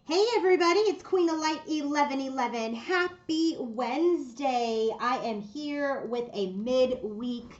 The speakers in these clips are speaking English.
Hey everybody, it's Queen of Light 1111. Happy Wednesday. I am here with a midweek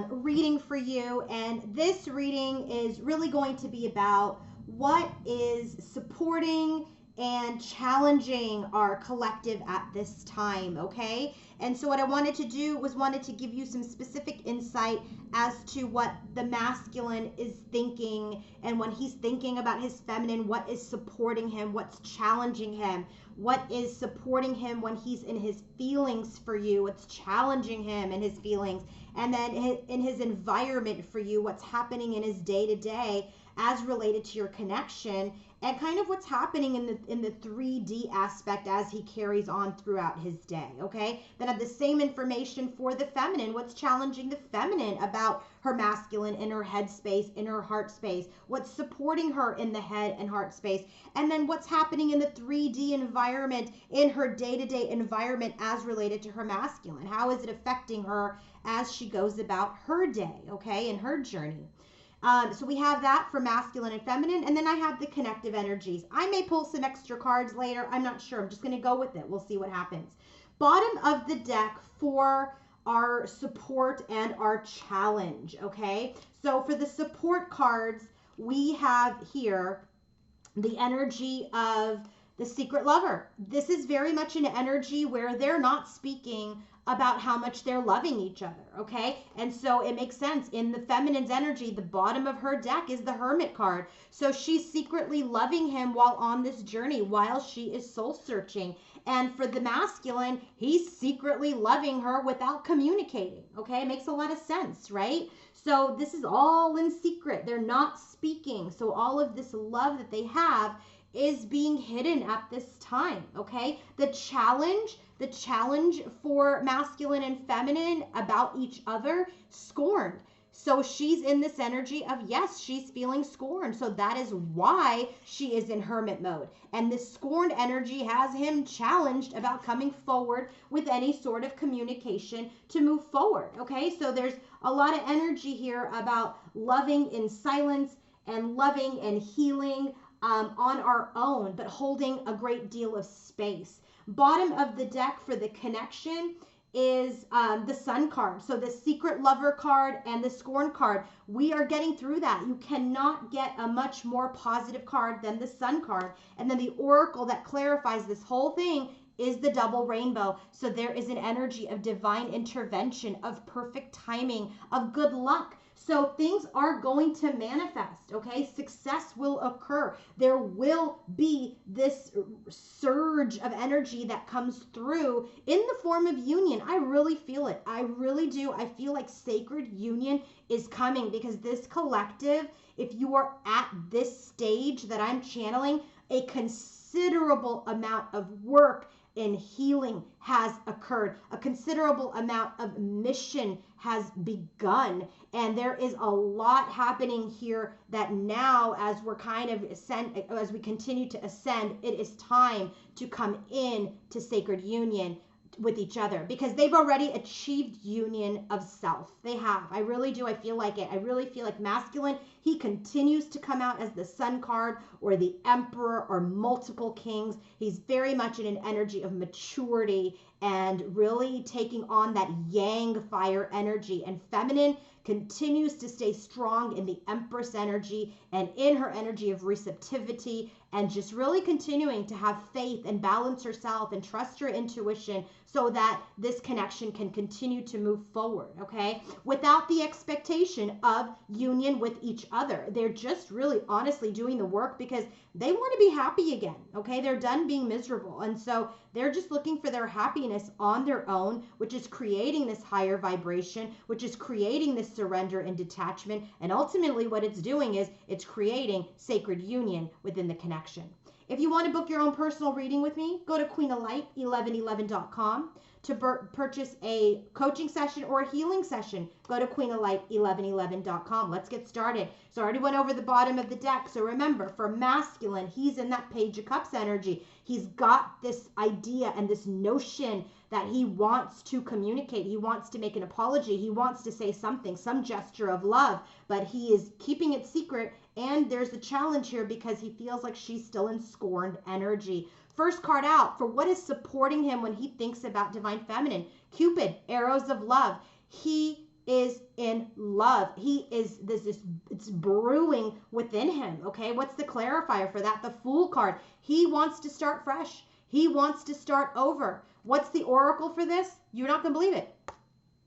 reading for you, and this reading is really going to be about what is supporting and challenging our collective at this time, okay? And so what I wanted to do was wanted to give you some specific insight as to what the masculine is thinking, and when he's thinking about his feminine, what is supporting him, what's challenging him, what is supporting him when he's in his feelings for you, what's challenging him in his feelings, and then in his environment for you, what's happening in his day to day as related to your connection, and kind of what's happening in the 3D aspect as he carries on throughout his day. Okay, then have the same information for the feminine, what's challenging the feminine about her masculine in her head space, in her heart space, what's supporting her in the head and heart space, and then what's happening in the 3D environment, in her day-to-day environment as related to her masculine. How is it affecting her as she goes about her day, okay, in her journey. So we have that for masculine and feminine, and then I have the connective energies. I may pull some extra cards later. I'm not sure. I'm just going to go with it. We'll see what happens. Bottom of the deck for our support and our challenge, okay? So for the support cards, we have here the energy of the secret lover. This is very much an energy where they're not speaking about how much they're loving each other, okay? And so it makes sense. In the feminine's energy, the bottom of her deck is the Hermit card. So she's secretly loving him while on this journey, while she is soul searching. And for the masculine, he's secretly loving her without communicating, okay? It makes a lot of sense, right? So this is all in secret. They're not speaking. So all of this love that they have is being hidden at this time, okay? The challenge for masculine and feminine about each other, scorned. So she's in this energy of, yes, she's feeling scorned. So that is why she is in hermit mode. And this scorned energy has him challenged about coming forward with any sort of communication to move forward. Okay, so there's a lot of energy here about loving in silence and loving and healing on our own, but holding a great deal of space. Bottom of the deck for the connection is the Sun card. So the secret lover card and the scorn card, we are getting through that. You cannot get a much more positive card than the Sun card. And then the oracle that clarifies this whole thing is the double rainbow. So there is an energy of divine intervention, of perfect timing, of good luck. So things are going to manifest, okay? Success will occur. There will be this surge of energy that comes through in the form of union. I really feel it. I really do. I feel like sacred union is coming, because this collective, if you are at this stage that I'm channeling, a considerable amount of work and healing has occurred. A considerable amount of mission has begun. And there is a lot happening here that now, as we're kind of as we continue to ascend, it is time to come in to sacred union with each other, because they've already achieved union of self. They have. I really do. I feel like it. I really feel like masculine, he continues to come out as the Sun card or the Emperor or multiple kings. He's very much in an energy of maturity and really taking on that yang fire energy. And feminine continues to stay strong in the Empress energy and in her energy of receptivity, and just really continuing to have faith and balance herself and trust her intuition, so that this connection can continue to move forward, okay? Without the expectation of union with each other. They're just really honestly doing the work because they want to be happy again, okay? They're done being miserable. And so they're just looking for their happiness on their own, which is creating this higher vibration, which is creating this surrender and detachment. And ultimately what it's doing is it's creating sacred union within the connection. If you want to book your own personal reading with me, go to queenoflight1111.com. To purchase a coaching session or a healing session, go to queenoflight1111.com. Let's get started. So I already went over the bottom of the deck. So remember, for masculine, he's in that Page of Cups energy. He's got this idea and this notion that he wants to communicate. He wants to make an apology. He wants to say something, some gesture of love, but he is keeping it secret And there's a challenge here because he feels like she's still in scorned energy. First card out for what is supporting him when he thinks about divine feminine. Cupid, arrows of love. He is in love. It's brewing within him. Okay, what's the clarifier for that? The Fool card. He wants to start fresh. He wants to start over. What's the oracle for this? You're not going to believe it.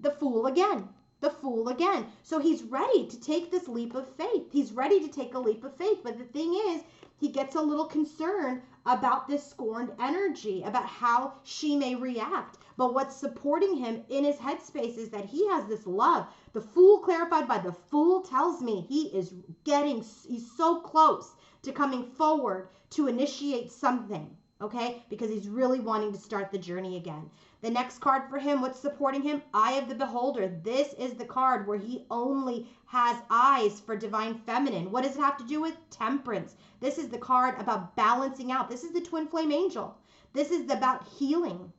The Fool again. The Fool again. So he's ready to take this leap of faith. He's ready to take a leap of faith. But the thing is, he gets a little concerned about this scorned energy, about how she may react. But what's supporting him in his headspace is that he has this love. The Fool clarified by the Fool tells me he's so close to coming forward to initiate something, okay? Because he's really wanting to start the journey again. The next card for him, what's supporting him? Eye of the Beholder. This is the card where he only has eyes for divine feminine. What does it have to do with? Temperance. This is the card about balancing out. This is the twin flame angel. This is about healing.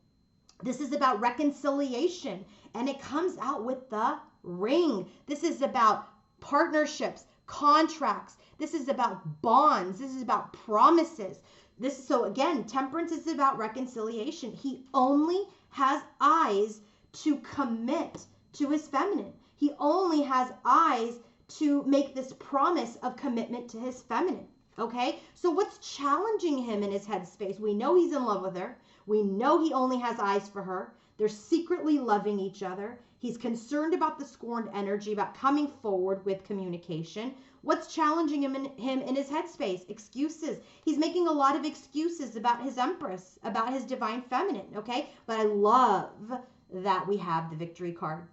This is about reconciliation. And it comes out with the Ring. This is about partnerships, contracts. This is about bonds. This is about promises. So again, temperance is about reconciliation. He only has eyes to commit to his feminine. He only has eyes to make this promise of commitment to his feminine. Okay, so what's challenging him in his headspace? We know he's in love with her. We know he only has eyes for her. They're secretly loving each other. He's concerned about the scorned energy, about coming forward with communication. What's challenging him in his headspace? Excuses. He's making a lot of excuses about his Empress, about his divine feminine, okay? But I love that we have the Victory card.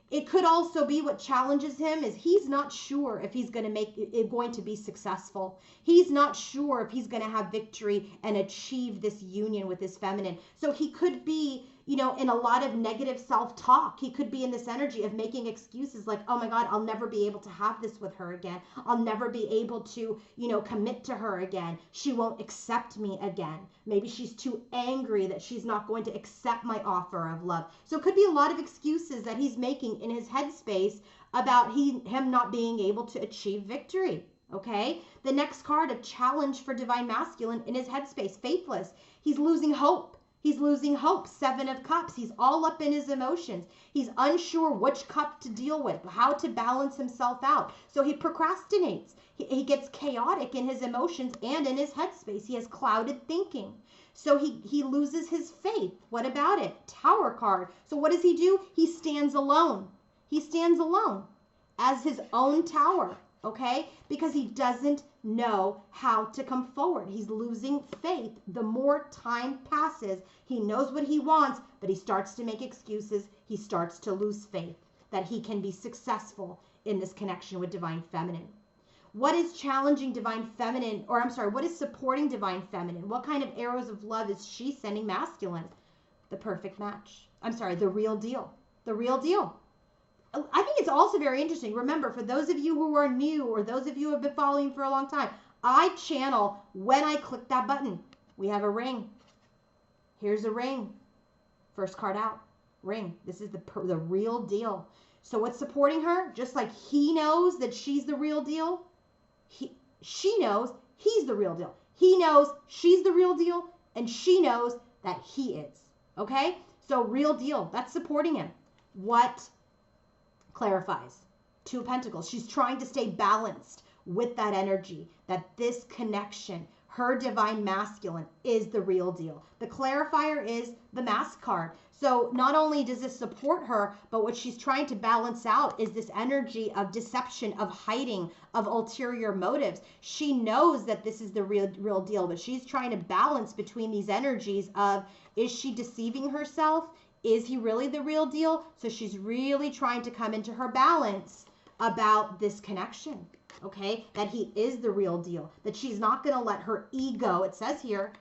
It could also be what challenges him is he's not sure if he's going to be successful. He's not sure if he's going to have victory and achieve this union with his feminine. So he could be, in a lot of negative self-talk. He could be in this energy of making excuses like, oh my God, I'll never be able to have this with her again. I'll never be able to, commit to her again. She won't accept me again. Maybe she's too angry that she's not going to accept my offer of love. So it could be a lot of excuses that he's making in his headspace about him not being able to achieve victory. Okay? The next card of challenge for divine masculine in his headspace, faithless. He's losing hope. He's losing hope. 7 of Cups. He's all up in his emotions. He's unsure which cup to deal with, how to balance himself out. So he procrastinates. He gets chaotic in his emotions and in his headspace. He has clouded thinking. So he loses his faith. What about it? Tower card. So what does he do? He stands alone. He stands alone as his own tower. Okay? Because he doesn't know how to come forward. He's losing faith. The more time passes, he knows what he wants, but he starts to make excuses. He starts to lose faith that he can be successful in this connection with divine feminine. What is challenging divine feminine, what is supporting divine feminine? What kind of arrows of love is she sending masculine? The perfect match. The real deal. The real deal. I think it's also very interesting. Remember, for those of you who are new or those of you who have been following for a long time, I channel when I click that button. We have a ring. Here's a ring. First card out. Ring. This is the real deal. So what's supporting her? Just like he knows that she's the real deal, she knows he's the real deal. He knows she's the real deal, and she knows that he is. Okay? So real deal. That's supporting him. What clarifies? 2 of Pentacles. She's trying to stay balanced with that energy, that this connection, her divine masculine, is the real deal. The clarifier is the Mask card. So not only does this support her, but what she's trying to balance out is this energy of deception, of hiding, of ulterior motives. She knows that this is the real deal, but she's trying to balance between these energies of, is she deceiving herself? Is he really the real deal? So she's really trying to come into her balance about this connection, okay? That he is the real deal, that she's not going to let her ego, it says here,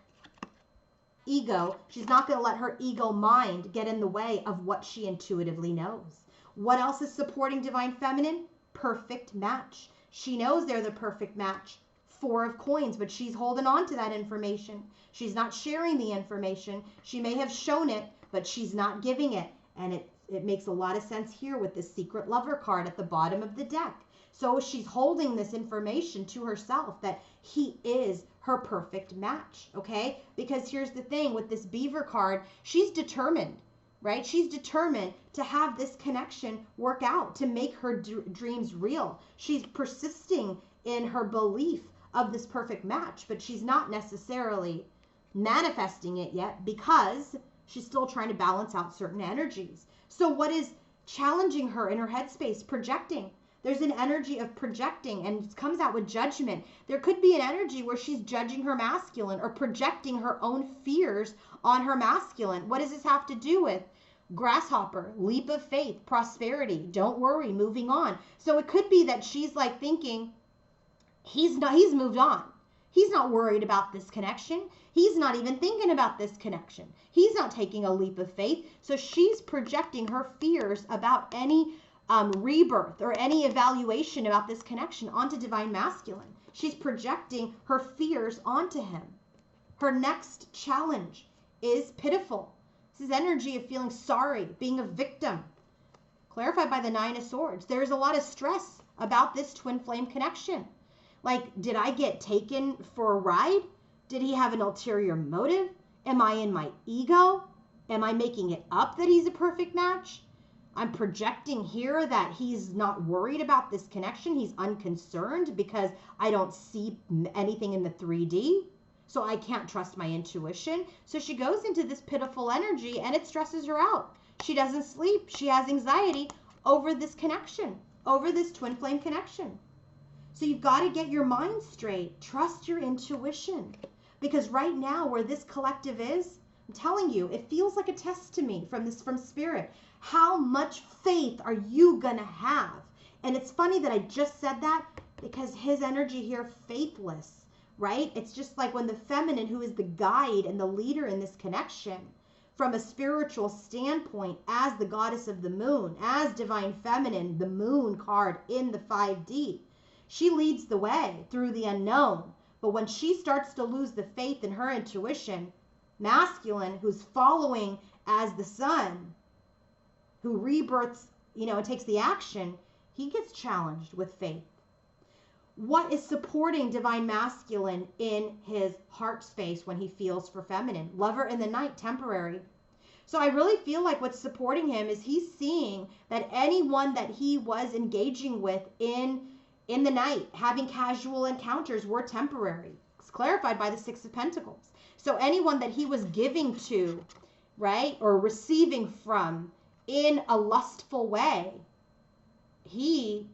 ego, she's not going to let her ego mind get in the way of what she intuitively knows. What else is supporting divine feminine? Perfect match. She knows they're the perfect match. 4 of Coins, but she's holding on to that information. She's not sharing the information. She may have shown it, but she's not giving it. And it makes a lot of sense here with the Secret Lover card at the bottom of the deck. So she's holding this information to herself that he is her perfect match, okay? Because here's the thing with this Beaver card, she's determined, right? She's determined to have this connection work out, to make her dreams real. She's persisting in her belief of this perfect match, but she's not necessarily manifesting it yet because she's still trying to balance out certain energies. So what is challenging her in her headspace? Projecting. There's an energy of projecting, and it comes out with judgment. There could be an energy where she's judging her masculine or projecting her own fears on her masculine. What does this have to do with? Grasshopper, leap of faith, prosperity, don't worry, moving on. So it could be that she's like thinking, he's moved on. He's not worried about this connection. He's not even thinking about this connection. He's not taking a leap of faith. So she's projecting her fears about any rebirth or any evaluation about this connection onto divine masculine. She's projecting her fears onto him. Her next challenge is pitiful. This is energy of feeling sorry, being a victim. Clarified by the Nine of Swords. There's a lot of stress about this twin flame connection. Like, did I get taken for a ride? Did he have an ulterior motive? Am I in my ego? Am I making it up that he's a perfect match? I'm projecting here that he's not worried about this connection. He's unconcerned because I don't see anything in the 3D. So I can't trust my intuition. So she goes into this pitiful energy and it stresses her out. She doesn't sleep. She has anxiety over this connection, over this twin flame connection. So you've got to get your mind straight. Trust your intuition. Because right now where this collective is, I'm telling you, it feels like a test to me from spirit. How much faith are you going to have? And it's funny that I just said that because his energy here, faithless, right? It's just like when the feminine, who is the guide and the leader in this connection, from a spiritual standpoint, as the goddess of the moon, as divine feminine, the moon card in the 5D, she leads the way through the unknown. But when she starts to lose the faith in her intuition, masculine, who's following as the sun, who rebirths, and takes the action, he gets challenged with faith. What is supporting divine masculine in his heart space when he feels for feminine? Lover in the night, temporary. So I really feel like what's supporting him is he's seeing that anyone that he was engaging with in the night, having casual encounters, were temporary. It's clarified by the Six of Pentacles. So anyone that he was giving to, right, or receiving from in a lustful way, he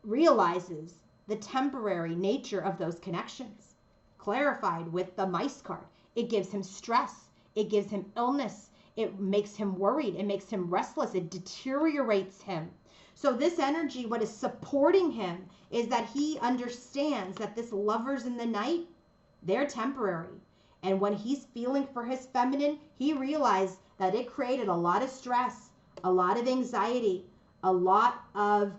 realizes the temporary nature of those connections. Clarified with the Mice card. It gives him stress. It gives him illness. It makes him worried. It makes him restless. It deteriorates him. So this energy, what is supporting him is that he understands that this lovers in the night, they're temporary. And when he's feeling for his feminine, he realized that it created a lot of stress, a lot of anxiety, a lot of,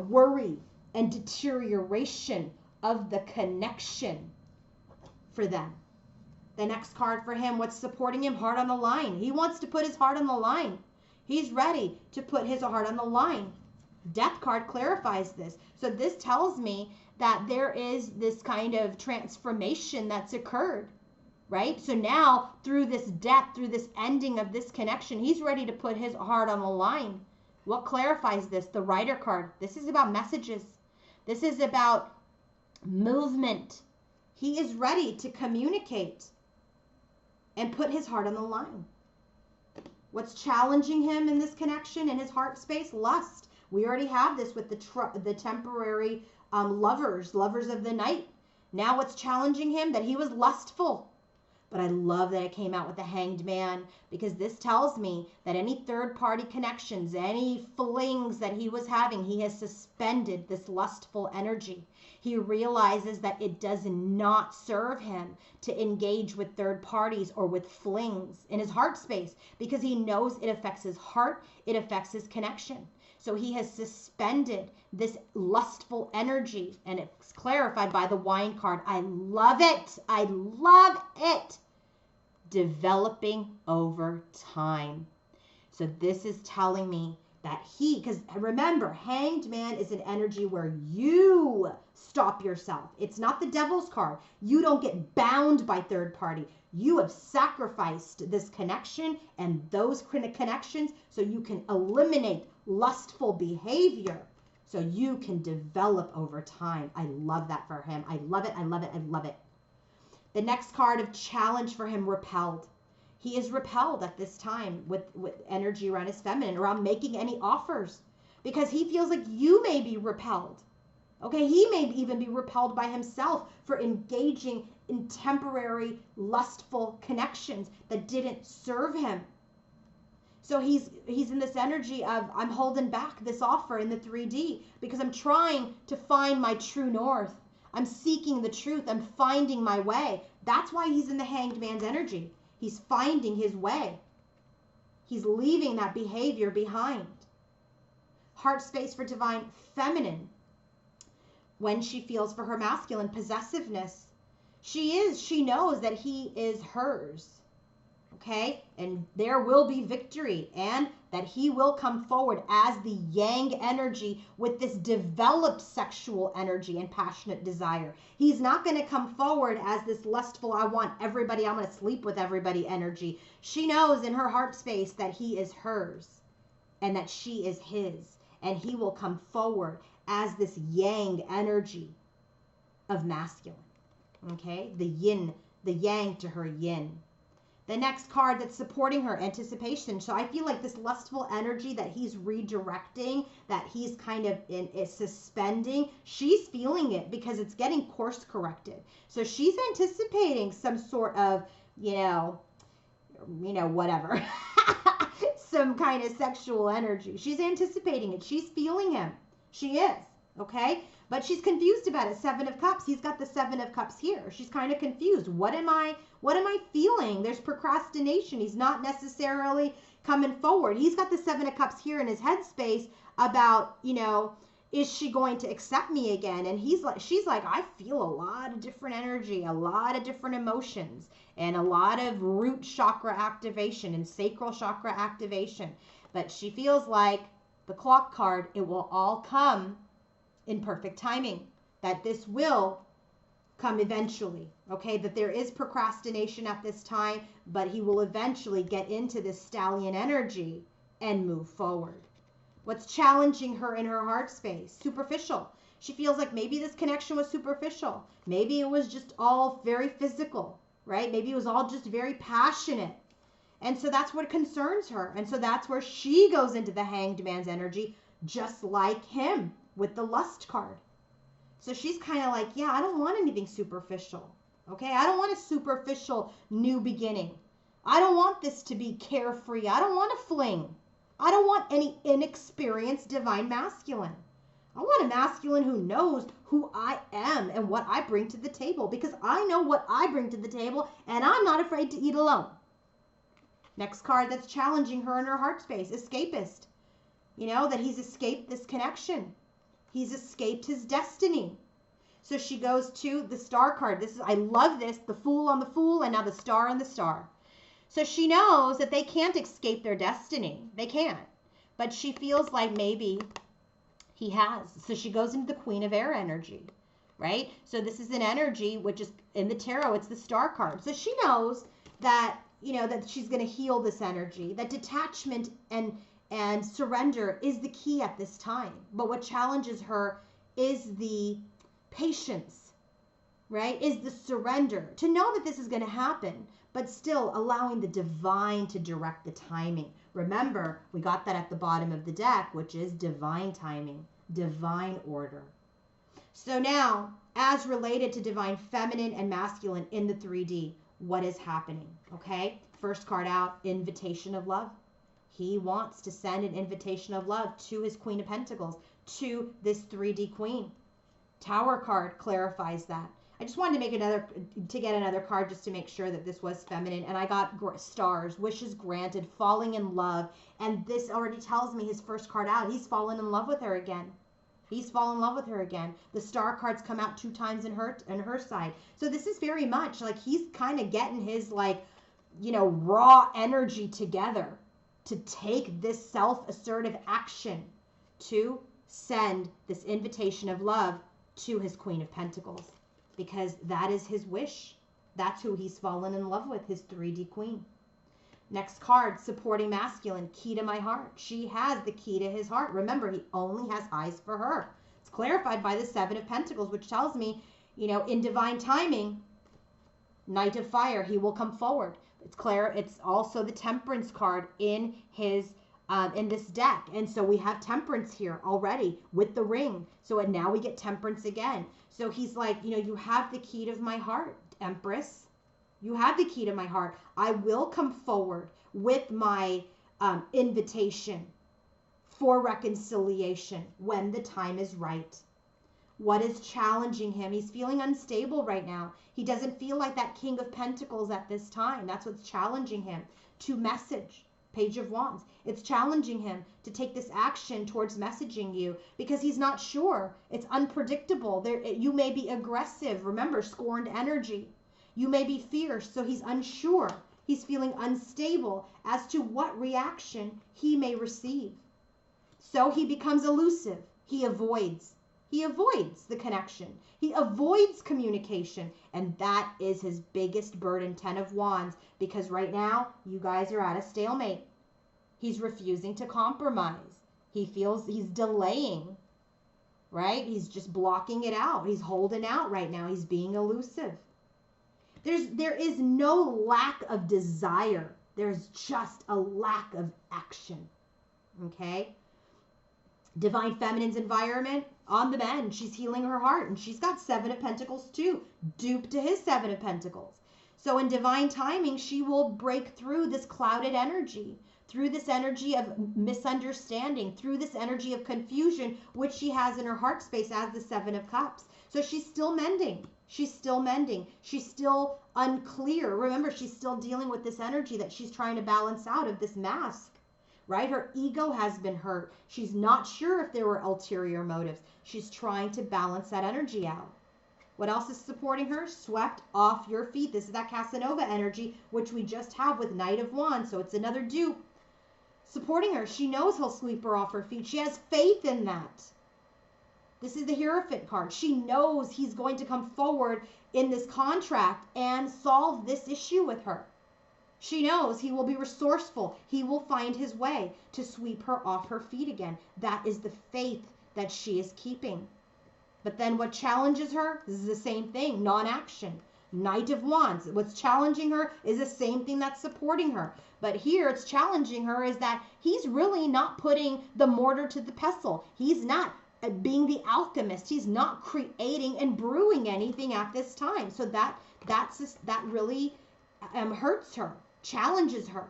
worry and deterioration of the connection for them. The next card for him, what's supporting him? Heart on the line. He wants to put his heart on the line. He's ready to put his heart on the line. Death card clarifies this. So this tells me that there is this kind of transformation that's occurred, right? So now through this death, through this ending of this connection, he's ready to put his heart on the line. What clarifies this? The Rider card. This is about messages. This is about movement. He is ready to communicate and put his heart on the line. What's challenging him in this connection, in his heart space? Lust. We already have this with the temporary lovers of the night. Now what's challenging him? That he was lustful. But I love that it came out with the Hanged Man, because this tells me that any third-party connections, any flings that he was having, he has suspended this lustful energy. He realizes that it does not serve him to engage with third parties or with flings in his heart space, because he knows it affects his heart, it affects his connection. So he has suspended this lustful energy, and it's clarified by the Wine card. I love it. I love it. Developing over time. So this is telling me that because remember, Hanged Man is an energy where you stop yourself. It's not the Devil's card. You don't get bound by third party. You have sacrificed this connection and those connections so you can eliminate lustful behavior, so you can develop over time. I love that for him. I love it. I love it. I love it. The next card of challenge for him, repelled. He is repelled at this time with energy around his feminine, around making any offers, because he feels like you may be repelled. Okay, he may even be repelled by himself for engaging in temporary lustful connections that didn't serve him. So he's in this energy of, I'm holding back this offer in the 3D because I'm trying to find my true north. I'm seeking the truth. I'm finding my way. That's why he's in the Hanged Man's energy. He's finding his way. He's leaving that behavior behind. Heart space for divine feminine. When she feels for her masculine possessiveness, she knows that he is hers. Okay? And there will be victory, and that he will come forward as the yang energy with this developed sexual energy and passionate desire. He's not going to come forward as this lustful, I want everybody, I'm going to sleep with everybody energy. She knows in her heart space that he is hers and that she is his, and he will come forward as this yang energy of masculine. Okay? The yin, the yang to her yin. The next card that's supporting her, anticipation. So I feel like this lustful energy that he's redirecting, that he's kind of is suspending, she's feeling it because it's getting course corrected. So she's anticipating some sort of, whatever, some kind of sexual energy. She's anticipating it. She's feeling him. She is, okay? But she's confused about it. 7 of Cups. He's got the 7 of Cups here. She's kind of confused. What am I feeling? There's procrastination. He's not necessarily coming forward. He's got the 7 of Cups here in his headspace about, is she going to accept me again? And she's like, I feel a lot of different energy, a lot of different emotions, and a lot of root chakra activation and sacral chakra activation. But she feels like the Clock card, it will all come in perfect timing, that this will come eventually, okay? That there is procrastination at this time, but he will eventually get into this stallion energy and move forward. What's challenging her in her heart space? Superficial. She feels like maybe this connection was superficial. Maybe it was just all very physical, right? Maybe it was all just very passionate. And so that's what concerns her. And so that's where she goes into the Hanged Man's energy, just like him with the Lust card. So she's kind of like, yeah, I don't want anything superficial. Okay, I don't want a superficial new beginning. I don't want this to be carefree. I don't want a fling. I don't want any inexperienced divine masculine. I want a masculine who knows who I am and what I bring to the table, because I know what I bring to the table and I'm not afraid to eat alone. Next card that's challenging her in her heart space, escapist. That he's escaped this connection. He's escaped his destiny. So she goes to the Star card. I love this, the Fool on the Fool, and now the Star on the Star. So she knows that they can't escape their destiny. They can't. But she feels like maybe he has. So she goes into the Queen of Air energy, right? So this is an energy which is in the tarot, it's the Star card. So she knows that, that she's going to heal this energy, that detachment and surrender is the key at this time. But what challenges her is the patience, right? Is the surrender to know that this is going to happen, but still allowing the divine to direct the timing. Remember, we got that at the bottom of the deck, which is divine timing, divine order. So now, as related to divine feminine and masculine in the 3D, what is happening? Okay, first card out, invitation of love. He wants to send an invitation of love to his Queen of Pentacles, to this 3D queen. Tower card clarifies that. I just wanted to get another card just to make sure that this was feminine. And I got stars, wishes granted, falling in love. And this already tells me his first card out. He's fallen in love with her again. He's fallen in love with her again. The star cards come out 2 times in her side. So this is very much like he's kind of getting his raw energy together to take this self-assertive action to send this invitation of love to his Queen of Pentacles, because that is his wish. That's who he's fallen in love with, his 3D queen. Next card, supporting masculine, key to my heart. She has the key to his heart. Remember, he only has eyes for her. It's clarified by the 7 of Pentacles, which tells me, you know, in divine timing, Knight of Fire, he will come forward. It's clear. It's also the Temperance card in his in this deck. And so we have Temperance here already with the ring. So and now we get Temperance again. So he's like, you know, you have the key to my heart, Empress. You have the key to my heart. I will come forward with my invitation for reconciliation when the time is right. What is challenging him? He's feeling unstable right now. He doesn't feel like that King of Pentacles at this time. That's what's challenging him to message. Page of Wands. It's challenging him to take this action towards messaging you because he's not sure. It's unpredictable. You may be aggressive. Remember, scorned energy. You may be fierce, so he's unsure. He's feeling unstable as to what reaction he may receive. So he becomes elusive. He avoids. He avoids the connection. He avoids communication. And that is his biggest burden, 10 of Wands, because right now you guys are at a stalemate. He's refusing to compromise. He feels he's delaying, right? He's just blocking it out. He's holding out right now. He's being elusive. There is no lack of desire. There's just a lack of action. Okay? Divine Feminine's environment on the mend. She's healing her heart, and she's got 7 of Pentacles too, dupe to his 7 of Pentacles. So in divine timing, she will break through this clouded energy, through this energy of misunderstanding, through this energy of confusion, which she has in her heart space as the 7 of Cups. So she's still mending. She's still mending. She's still unclear. Remember, she's still dealing with this energy that she's trying to balance out of this mask. Right? Her ego has been hurt. She's not sure if there were ulterior motives. She's trying to balance that energy out. What else is supporting her? Swept off your feet. This is that Casanova energy, which we just have with Knight of Wands. So it's another dupe. Supporting her. She knows he'll sweep her off her feet. She has faith in that. This is the Hierophant card. She knows he's going to come forward in this contract and solve this issue with her. She knows he will be resourceful. He will find his way to sweep her off her feet again. That is the faith that she is keeping. But then what challenges her? This is the same thing, non-action. Knight of Wands. What's challenging her is the same thing that's supporting her. But here it's challenging her is that he's really not putting the mortar to the pestle. He's not being the alchemist. He's not creating and brewing anything at this time. So that really hurts her. Challenges her.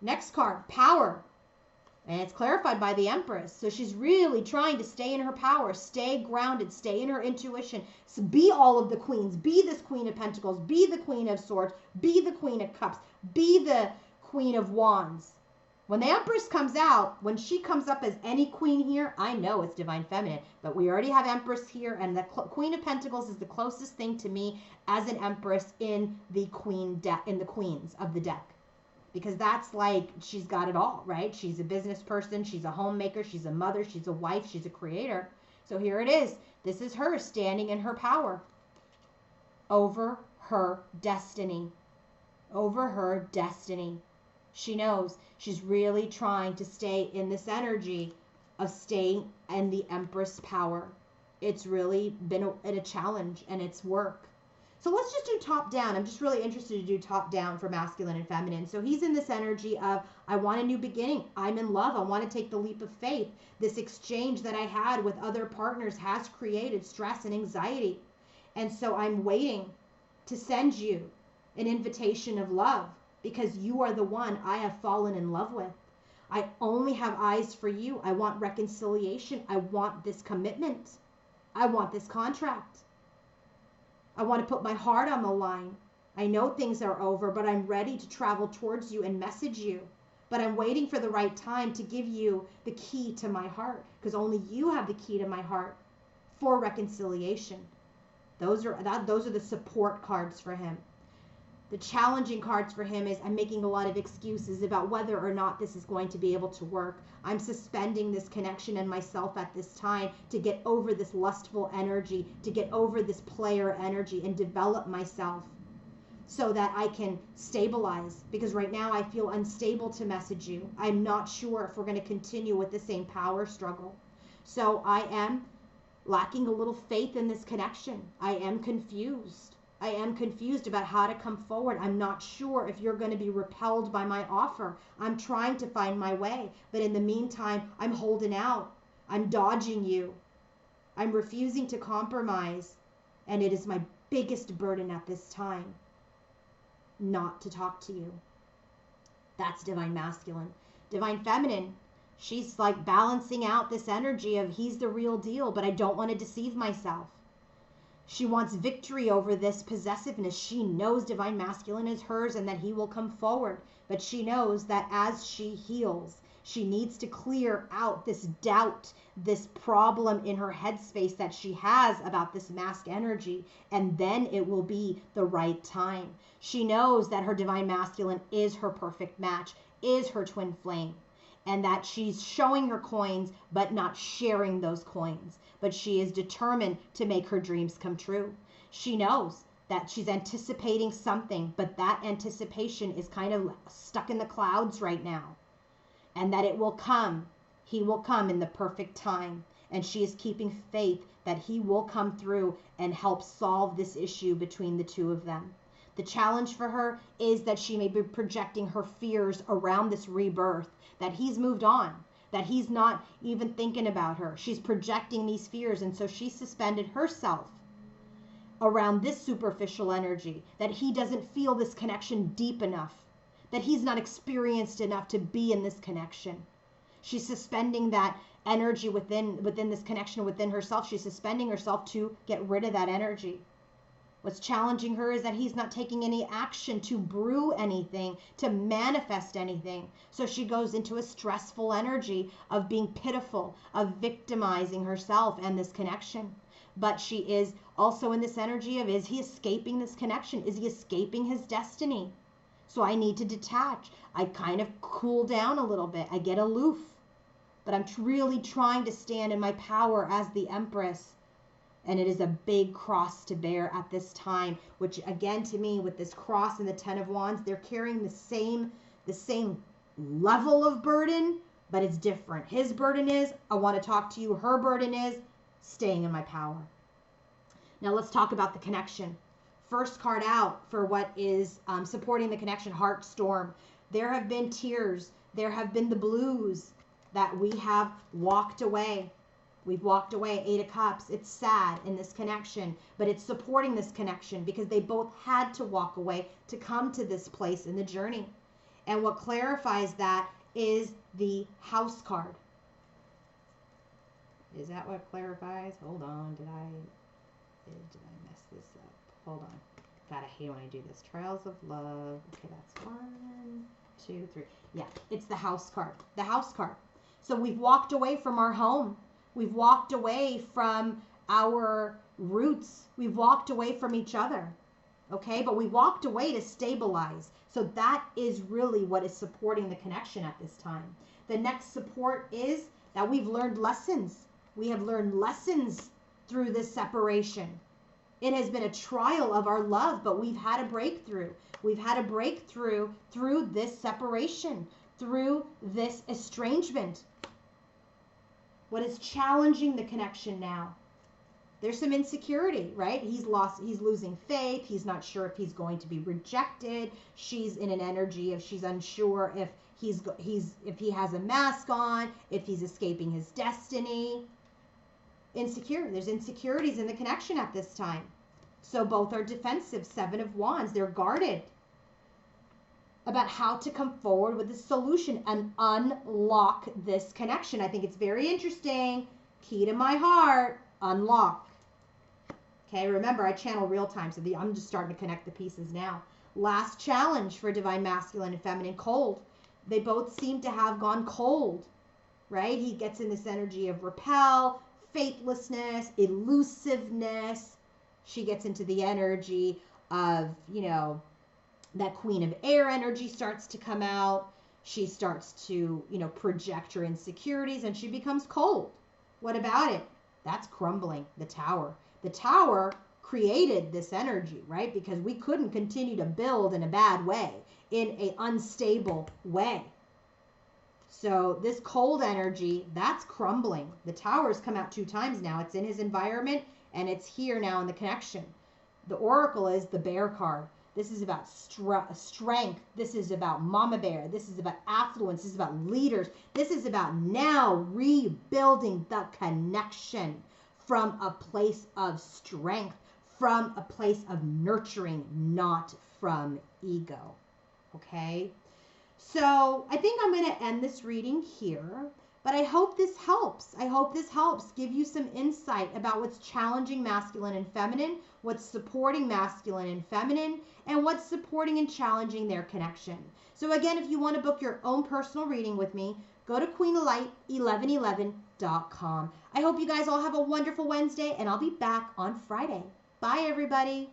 Next card, power. And it's clarified by the Empress. So she's really trying to stay in her power, stay grounded, stay in her intuition. So be all of the queens. Be this Queen of Pentacles. Be the Queen of Swords. Be the Queen of Cups. Be the Queen of Wands. When the Empress comes out, when she comes up as any queen here, I know it's Divine Feminine. But we already have Empress here, and the Queen of Pentacles is the closest thing to me as an Empress in the Queen deck, in the Queens of the deck. Because that's like, she's got it all, right? She's a business person, she's a homemaker, she's a mother, she's a wife, she's a creator. So here it is. This is her standing in her power over her destiny. Over her destiny. She knows she's really trying to stay in this energy of staying in the Empress power. It's really been a challenge, and it's work. So let's just do top down. I'm just really interested to do top down for masculine and feminine. So he's in this energy of, I want a new beginning. I'm in love. I want to take the leap of faith. This exchange that I had with other partners has created stress and anxiety. And so I'm waiting to send you an invitation of love, because you are the one I have fallen in love with. I only have eyes for you. I want reconciliation. I want this commitment. I want this contract. I want to put my heart on the line. I know things are over, but I'm ready to travel towards you and message you. But I'm waiting for the right time to give you the key to my heart, because only you have the key to my heart for reconciliation. Those are the support cards for him. The challenging cards for him is I'm making a lot of excuses about whether or not this is going to be able to work. I'm suspending this connection and myself at this time to get over this lustful energy, to get over this player energy and develop myself so that I can stabilize. Because right now I feel unstable to message you. I'm not sure if we're going to continue with the same power struggle. So I am lacking a little faith in this connection. I am confused. I am confused about how to come forward. I'm not sure if you're going to be repelled by my offer. I'm trying to find my way. But in the meantime, I'm holding out. I'm dodging you. I'm refusing to compromise. And it is my biggest burden at this time not to talk to you. That's Divine Masculine. Divine Feminine, she's like balancing out this energy of he's the real deal, but I don't want to deceive myself. She wants victory over this possessiveness. She knows Divine Masculine is hers and that he will come forward. But she knows that as she heals, she needs to clear out this doubt, this problem in her headspace that she has about this mask energy. And then it will be the right time. She knows that her Divine Masculine is her perfect match, is her twin flame. And that she's showing her coins, but not sharing those coins. But she is determined to make her dreams come true. She knows that she's anticipating something, but that anticipation is kind of stuck in the clouds right now. And that it will come. He will come in the perfect time. And she is keeping faith that he will come through and help solve this issue between the two of them. The challenge for her is that she may be projecting her fears around this rebirth, that he's moved on, that he's not even thinking about her. She's projecting these fears, and so she suspended herself around this superficial energy, that he doesn't feel this connection deep enough, that he's not experienced enough to be in this connection. She's suspending that energy within this connection within herself. She's suspending herself to get rid of that energy. What's challenging her is that he's not taking any action to brew anything, to manifest anything. So she goes into a stressful energy of being pitiful, of victimizing herself and this connection. But she is also in this energy of, is he escaping this connection? Is he escaping his destiny? So I need to detach. I kind of cool down a little bit. I get aloof. But I'm really trying to stand in my power as the Empress. And it is a big cross to bear at this time, which again, to me, with this cross and the Ten of Wands, they're carrying the same level of burden, but it's different. His burden is, I want to talk to you. Her burden is staying in my power. Now let's talk about the connection. First card out for what is supporting the connection, Heart Storm. There have been tears. There have been the blues that we have walked away. We've walked away. 8 of Cups. It's sad in this connection, but it's supporting this connection because they both had to walk away to come to this place in the journey. And what clarifies that is the House card. Is that what clarifies? Hold on. Did I mess this up? Hold on. God, I hate when I do this. Trials of Love. Okay, that's 1, 2, 3. Yeah, it's the House card. The House card. So we've walked away from our home. We've walked away from our roots. We've walked away from each other. Okay, but we walked away to stabilize. So that is really what is supporting the connection at this time. The next support is that we've learned lessons. We have learned lessons through this separation. It has been a trial of our love, but we've had a breakthrough. We've had a breakthrough through this separation, through this estrangement. What is challenging the connection now? There's some insecurity, right? He's losing faith. He's not sure if he's going to be rejected. She's in an energy of she's unsure if if he has a mask on, if he's escaping his destiny. Insecure. There's insecurities in the connection at this time. So both are defensive. 7 of Wands. They're guarded about how to come forward with a solution and unlock this connection. I think it's very interesting. Key to my heart, unlock. Okay, remember I channel real time, so I'm just starting to connect the pieces now. Last challenge for Divine Masculine and Feminine, cold. They both seem to have gone cold, right? He gets in this energy of repel, faithlessness, elusiveness. She gets into the energy of, That Queen of Air energy starts to come out. She starts to, project her insecurities and she becomes cold. What about it? That's crumbling. The Tower. The Tower created this energy, right? Because we couldn't continue to build in a bad way, in an unstable way. So this cold energy, that's crumbling. The Tower's come out 2 times now. It's in his environment and it's here now in the connection. The Oracle is the Bear card. This is about strength. This is about Mama Bear. This is about affluence. This is about leaders. This is about now rebuilding the connection from a place of strength, from a place of nurturing, not from ego. Okay? So I think I'm going to end this reading here, but I hope this helps. I hope this helps give you some insight about what's challenging masculine and feminine, what's supporting masculine and feminine, and what's supporting and challenging their connection. So again, if you want to book your own personal reading with me, go to queenoflight1111.com. I hope you guys all have a wonderful Wednesday, and I'll be back on Friday. Bye, everybody.